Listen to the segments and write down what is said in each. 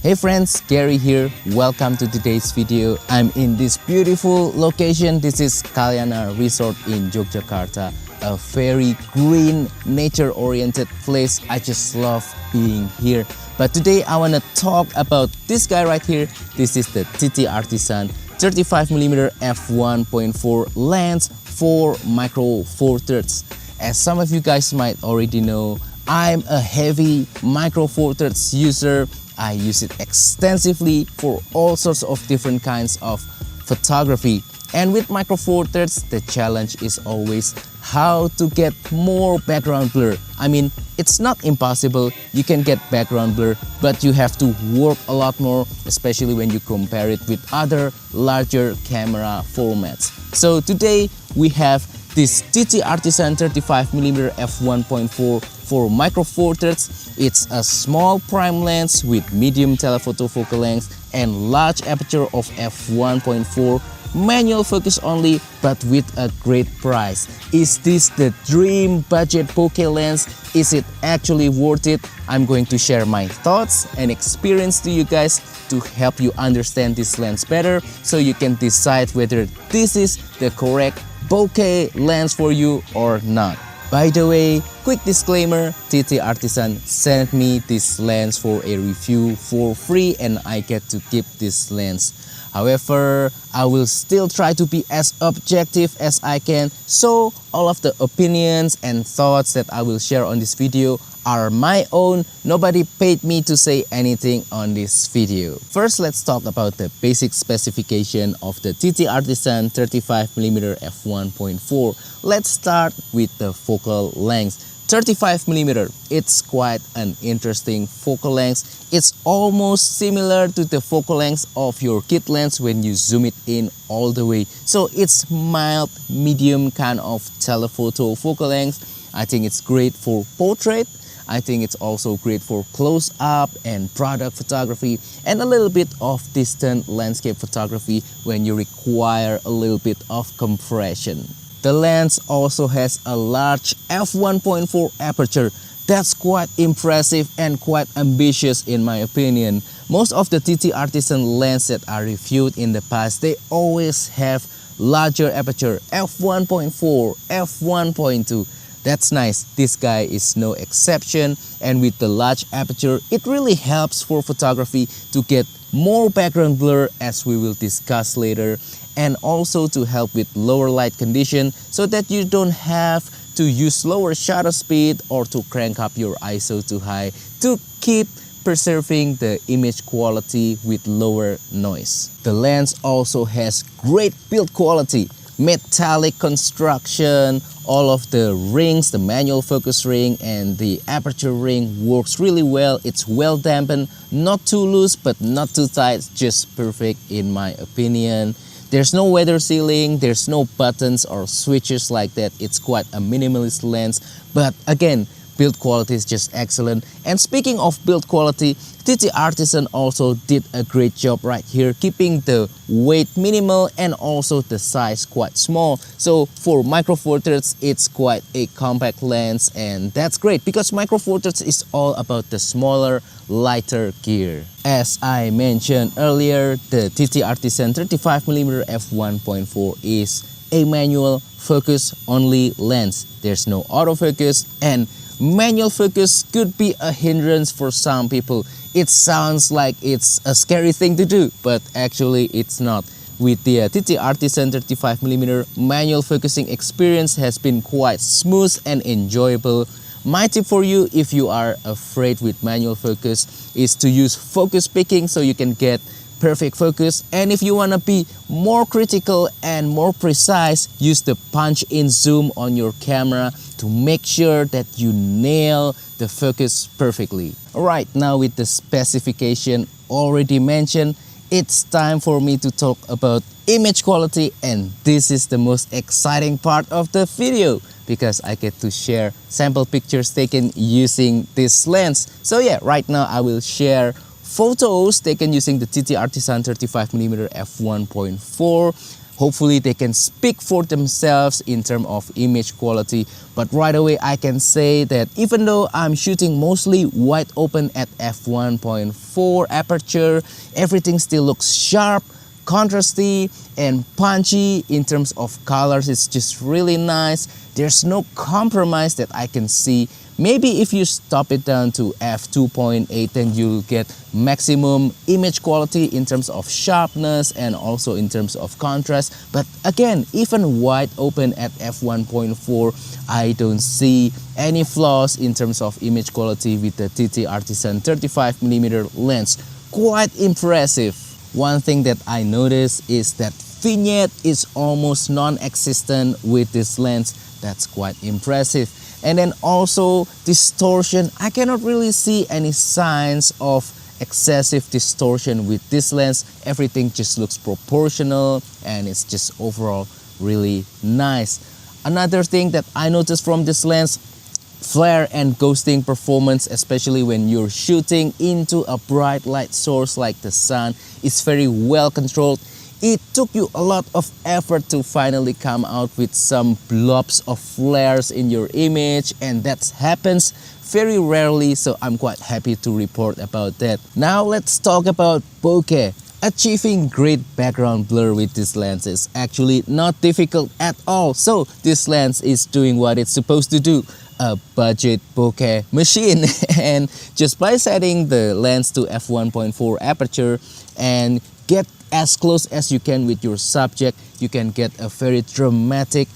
Hey friends, Gary here. Welcome to today's video. I'm in this beautiful location. This is Kalyana Resort in Yogyakarta. A very green, nature-oriented place. I just love being here. But today I want to talk about this guy right here. This is the TTArtisan 35mm f1.4 lens for micro four thirds. As some of you guys might already know, I'm a heavy micro four thirds user. I use it extensively for all sorts of different kinds of photography. And with micro four thirds, the challenge is always how to get more background blur. I mean, it's not impossible. You can get background blur, but you have to work a lot more, especially when you compare it with other larger camera formats. So today we have this TTArtisan 35mm f1.4 for micro four thirds. It's a small prime lens with medium telephoto focal length and large aperture of f1.4, manual focus only, but with a great price. Is this the dream budget bokeh lens? Is it actually worth it? I'm going to share my thoughts and experience to you guys to help you understand this lens better, so you can decide whether this is the correct bokeh lens for you or not. By the way, quick disclaimer, TTArtisan sent me this lens for a review for free and I get to keep this lens. However, I will still try to be as objective as I can, so all of the opinions and thoughts that I will share on this video are my own. Nobody paid me to say anything on this video. First, let's talk about the basic specification of the TTArtisan 35mm f1.4. Let's start with the focal length. 35mm, it's quite an interesting focal length. It's almost similar to the focal length of your kit lens when you zoom it in all the way. So it's mild, medium kind of telephoto focal length. I think it's great for portrait. I think it's also great for close-up and product photography and a little bit of distant landscape photography when you require a little bit of compression. The lens also has a large f1.4 aperture. That's quite impressive and quite ambitious in my opinion. Most of the TTArtisan lenses that are reviewed in the past, they always have larger aperture, f1.4, f1.2. That's nice. This guy is no exception, and with the large aperture, it really helps for photography to get more background blur, as we will discuss later, and also to help with lower light condition so that you don't have to use lower shutter speed or to crank up your ISO too high to keep preserving the image quality with lower noise. The lens also has great build quality, metallic construction. All of the rings, the manual focus ring and the aperture ring works really well. It's well dampened, not too loose but not too tight, just perfect in my opinion. There's no weather sealing, there's no buttons or switches like that. It's quite a minimalist lens, but again, build quality is just excellent. And speaking of build quality, TTArtisan also did a great job right here, keeping the weight minimal and also the size quite small. So for micro four thirds, it's quite a compact lens, and that's great because micro four thirds is all about the smaller, lighter gear. As I mentioned earlier, the TTArtisan 35mm f1.4 is a manual focus only lens. There's no autofocus, and manual focus could be a hindrance for some people. It sounds like it's a scary thing to do, but actually it's not. With the TTArtisan 35mm, manual focusing experience has been quite smooth and enjoyable. My tip for you, if you are afraid with manual focus, is to use focus picking so you can get perfect focus. And if you want to be more critical and more precise, use the punch-in zoom on your camera to make sure that you nail the focus perfectly. Alright, now with the specification already mentioned, it's time for me to talk about image quality, and this is the most exciting part of the video because I get to share sample pictures taken using this lens. So yeah, right now I will share photos taken using the TTArtisan 35mm f1.4 Hopefully they can speak for themselves in terms of image quality. But right away I can say that even though I'm shooting mostly wide open at f1.4 aperture, everything still looks sharp, contrasty and punchy. In terms of colors, it's just really nice. There's no compromise that I can see. Maybe if you stop it down to f2.8, then you'll get maximum image quality in terms of sharpness and also in terms of contrast. But again, even wide open at f1.4, I don't see any flaws in terms of image quality with the TTArtisan 35mm lens. Quite impressive. One thing that I noticed is that vignette is almost non-existent with this lens. That's quite impressive. And then also distortion, I cannot really see any signs of excessive distortion with this lens. Everything just looks proportional and it's just overall really nice. Another thing that I noticed from this lens, flare and ghosting performance, especially when you're shooting into a bright light source like the sun, is very well controlled. It took you a lot of effort to finally come out with some blobs of flares in your image, and that happens very rarely, so I'm quite happy to report about that. Now let's talk about bokeh. Achieving great background blur with this lens is actually not difficult at all. So this lens is doing what it's supposed to do, a budget bokeh machine. And just by setting the lens to f1.4 aperture and get as close as you can with your subject, you can get a very dramatic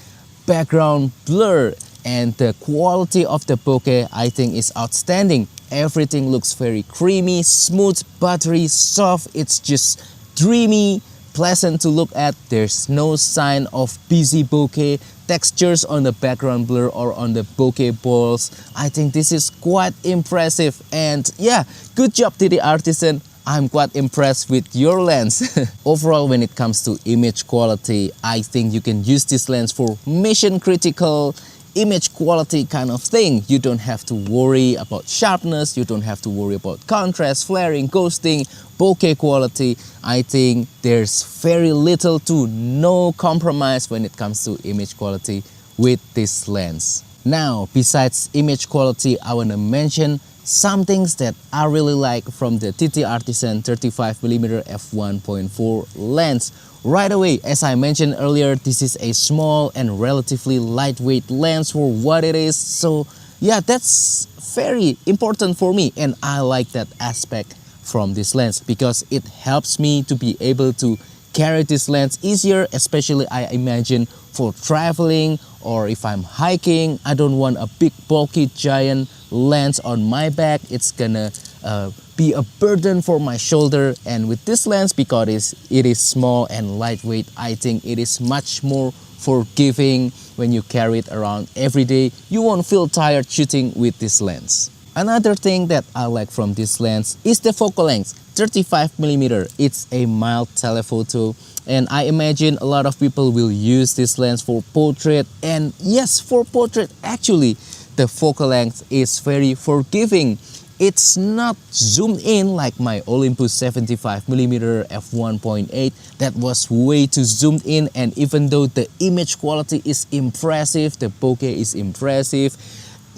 background blur. And the quality of the bokeh, I think, is outstanding. Everything looks very creamy, smooth, buttery, soft. It's just dreamy, pleasant to look at. There's no sign of busy bokeh textures on the background blur or on the bokeh balls. I think this is quite impressive. And yeah, good job TTArtisan. I'm quite impressed with your lens. Overall, when it comes to image quality, I think you can use this lens for mission critical image quality kind of thing. You don't have to worry about sharpness, you don't have to worry about contrast, flaring, ghosting, bokeh quality. I think there's very little to no compromise when it comes to image quality with this lens. Now, besides image quality, I want to mention some things that I really like from the TTArtisan 35mm f1.4 lens. Right away, as I mentioned earlier, this is a small and relatively lightweight lens for what it is. So yeah, that's very important for me, and I like that aspect from this lens because it helps me to be able to carry this lens easier, especially I imagine for traveling or if I'm hiking. I don't want a big bulky giant lens on my back. It's gonna be a burden for my shoulder, and with this lens, because it is small and lightweight, I think it is much more forgiving when you carry it around every day. You won't feel tired shooting with this lens. Another thing that I like from this lens is the focal length, 35mm. It's a mild telephoto, and I imagine a lot of people will use this lens for portrait. And yes, for portrait, actually, the focal length is very forgiving. It's not zoomed in like my Olympus 75mm f1.8. That was way too zoomed in, and even though the image quality is impressive, the bokeh is impressive,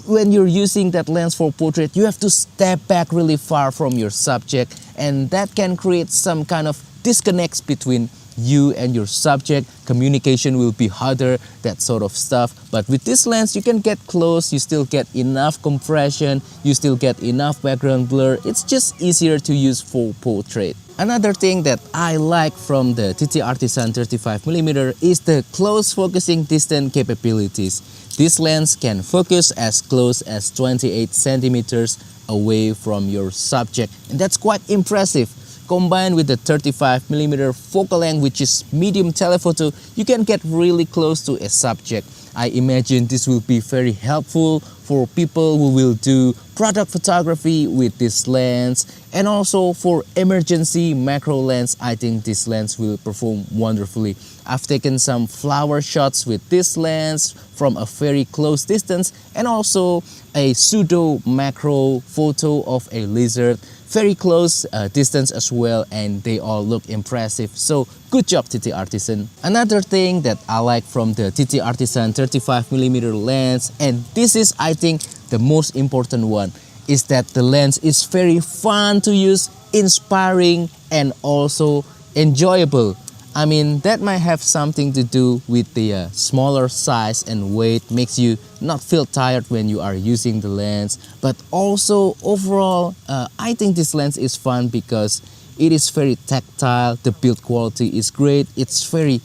when you're using that lens for portrait, you have to step back really far from your subject, and that can create some kind of disconnects between you and your subject. Communication will be harder, that sort of stuff. But with this lens, you can get close, you still get enough compression, you still get enough background blur. It's just easier to use for portrait. Another thing that I like from the TTArtisan 35mm is the close focusing distance capabilities. This lens can focus as close as 28 centimeters away from your subject, and that's quite impressive. Combined with the 35mm focal length, which is medium telephoto, you can get really close to a subject. I imagine this will be very helpful for people who will do product photography with this lens, And also for emergency macro lens, I think this lens will perform wonderfully. I've taken some flower shots with this lens from a very close distance, and also a pseudo macro photo of a lizard, very close distance as well, and they all look impressive. So good job, TTArtisan. Another thing that I like from the TTArtisan 35mm lens, and this is I think the most important one, is that the lens is very fun to use, inspiring, and also enjoyable. I mean, that might have something to do with the smaller size and weight, makes you not feel tired when you are using the lens. But also overall, I think this lens is fun because it is very tactile, the build quality is great, it's very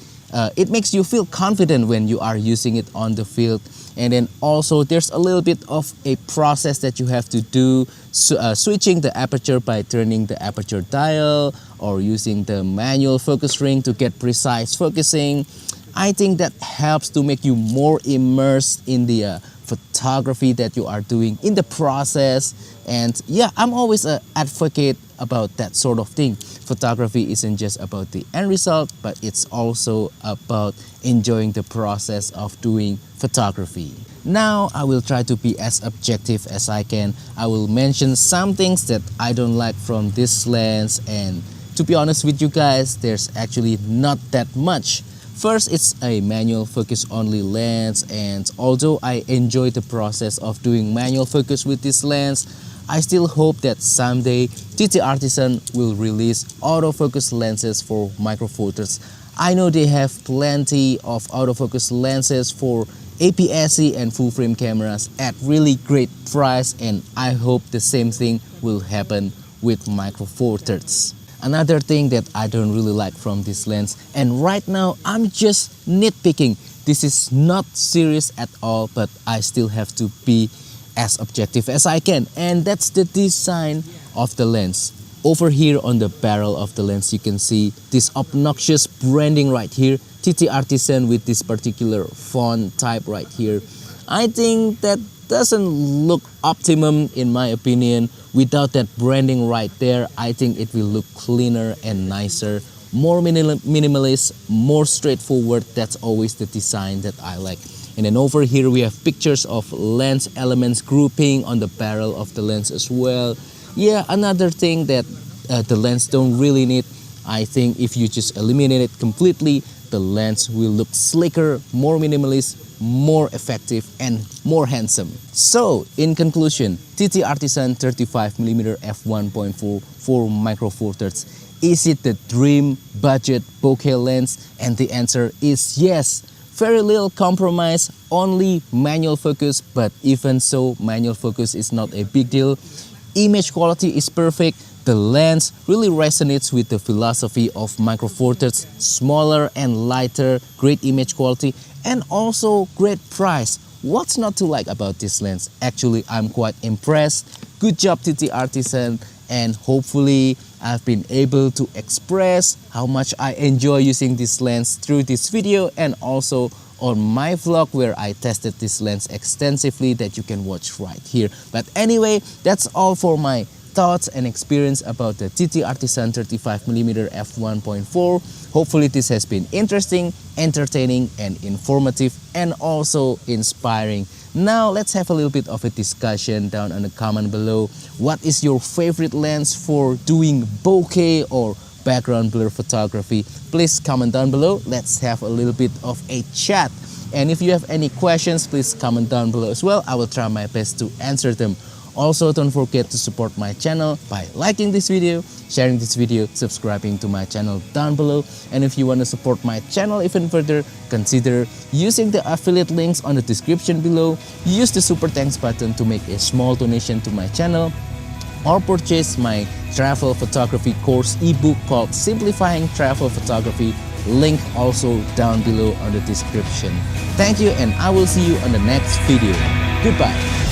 it makes you feel confident when you are using it on the field. And then also there's a little bit of a process that you have to do, switching the aperture by turning the aperture dial or using the manual focus ring to get precise focusing. I think that helps to make you more immersed in the photography that you are doing in the process. And yeah, I'm always an advocate about that sort of thing. Photography isn't just about the end result, but it's also about enjoying the process of doing photography. Now I will try to be as objective as I can. I will mention some things that I don't like from this lens, and to be honest with you guys, there's actually not that much. First, it's a manual focus only lens, and although I enjoy the process of doing manual focus with this lens, I still hope that someday TTArtisan will release autofocus lenses for micro four thirds. I know they have plenty of autofocus lenses for APS-C and full frame cameras at really great price, and I hope the same thing will happen with micro four thirds. Another thing that I don't really like from this lens, and right now I'm just nitpicking, this is not serious at all, but I still have to be as objective as I can, and that's the design of the lens. Over here on the barrel of the lens, you can see this obnoxious branding right here, TTArtisan, with this particular font type right here. I think that doesn't look optimum in my opinion. Without that branding right there, I think it will look cleaner and nicer, more minimalist, more straightforward. That's always the design that I like. And then over here we have pictures of lens elements grouping on the barrel of the lens as well. Yeah, another thing that the lens don't really need. I think if you just eliminate it completely, the lens will look slicker, more minimalist, more effective, and more handsome. So in conclusion, TTArtisan 35mm f1.4 for micro four thirds. Is it the dream budget bokeh lens? And the answer is yes. Very little compromise, only manual focus, but even so, manual focus is not a big deal. Image quality is perfect. The lens really resonates with the philosophy of micro four thirds, smaller and lighter, great image quality, and also great price. What's not to like about this lens? Actually, I'm quite impressed. Good job, TTArtisan, and hopefully I've been able to express how much I enjoy using this lens through this video, and also on my vlog where I tested this lens extensively that you can watch right here. But anyway, that's all for my thoughts and experience about the TTArtisan 35mm f1.4. Hopefully this has been interesting, entertaining, and informative, and also inspiring. Now let's have a little bit of a discussion down on the comment below. What is your favorite lens for doing bokeh or background blur photography? Please comment down below. Let's have a little bit of a chat. And if you have any questions, please comment down below as well. I will try my best to answer them. Also, don't forget to support my channel by liking this video, sharing this video, subscribing to my channel down below. And if you want to support my channel even further, consider using the affiliate links on the description below. Use the super thanks button to make a small donation to my channel, or purchase my travel photography course ebook called Simplifying Travel Photography. Link also down below on the description. Thank you, and I will see you on the next video. Goodbye.